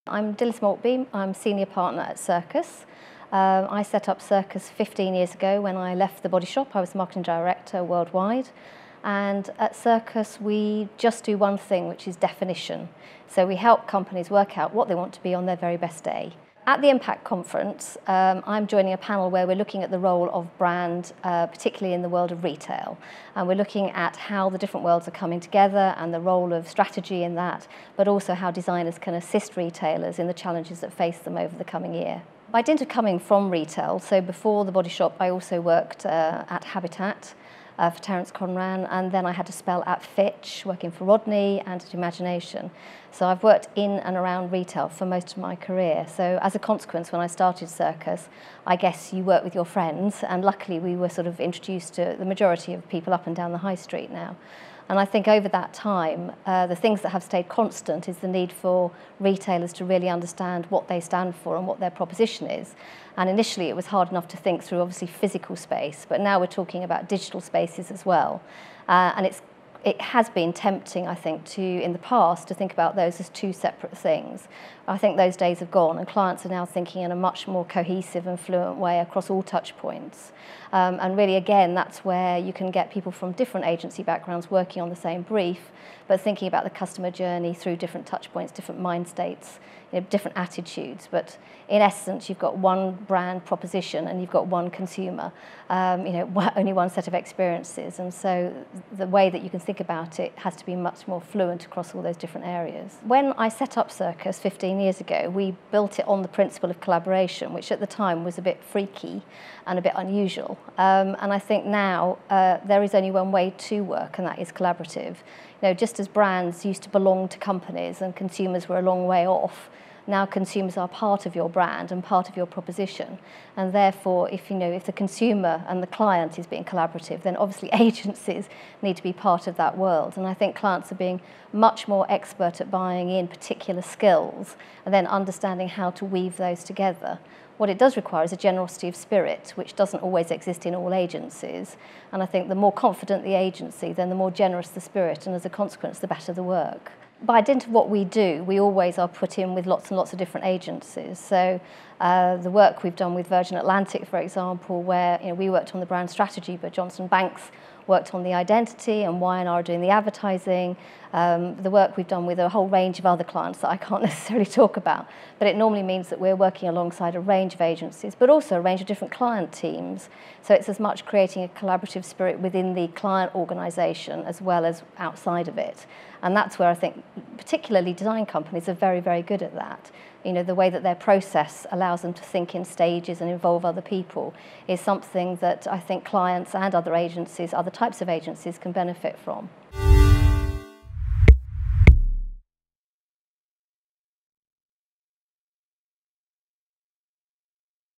I'm Dilys Maltby, I'm Senior Partner at Circus. I set up Circus 15 years ago when I left the Body Shop. I was Marketing Director worldwide. And at Circus we just do one thing, which is definition. So we help companies work out what they want to be on their very best day. At the Impact Conference, I'm joining a panel where we're looking at the role of brand, particularly in the world of retail. And we're looking at how the different worlds are coming together and the role of strategy in that, but also how designers can assist retailers in the challenges that face them over the coming year. By dint of coming from retail, so before the Body Shop, I also worked at Habitat for Terence Conran, and then I had a spell at Fitch, working for Rodney and at Imagination. So I've worked in and around retail for most of my career. So as a consequence, when I started Circus, I guess you work with your friends, and luckily we were sort of introduced to the majority of people up and down the high street now. And I think over that time, the things that have stayed constant is the need for retailers to really understand what they stand for and what their proposition is. And initially it was hard enough to think through obviously physical space, but now we're talking about digital spaces as well. And it has been tempting, I think, in the past to think about those as two separate things. I think those days have gone, and clients are now thinking in a much more cohesive and fluent way across all touch points. And really, again, that's where you can get people from different agency backgrounds working on the same brief, but thinking about the customer journey through different touch points, different mind states, different attitudes. But in essence, you've got one brand proposition and you've got one consumer, only one set of experiences. And so the way that you can think about it has to be much more fluent across all those different areas. When I set up Circus 15 years ago, we built it on the principle of collaboration, which at the time was a bit freaky and a bit unusual. And I think now there is only one way to work, and that is collaborative. Just as brands used to belong to companies and consumers were a long way off, now consumers are part of your brand and part of your proposition. And therefore, if the consumer and the client is being collaborative, then obviously agencies need to be part of that world. And I think clients are being much more expert at buying in particular skills and then understanding how to weave those together. What it does require is a generosity of spirit, which doesn't always exist in all agencies. And I think the more confident the agency, then the more generous the spirit, and as a consequence, the better the work. By dint of what we do, we always are put in with lots and lots of different agencies. So the work we've done with Virgin Atlantic, for example, where we worked on the brand strategy, but Johnson Banks worked on the identity, and Y&R are doing the advertising. The work we've done with a whole range of other clients that I can't necessarily talk about, but it normally means that we're working alongside a range of agencies, but also a range of different client teams. So it's as much creating a collaborative spirit within the client organisation as well as outside of it. And that's where I think particularly design companies are very, very good at that. The way that their process allows them to think in stages and involve other people is something that I think clients and other agencies, other types of agencies, can benefit from.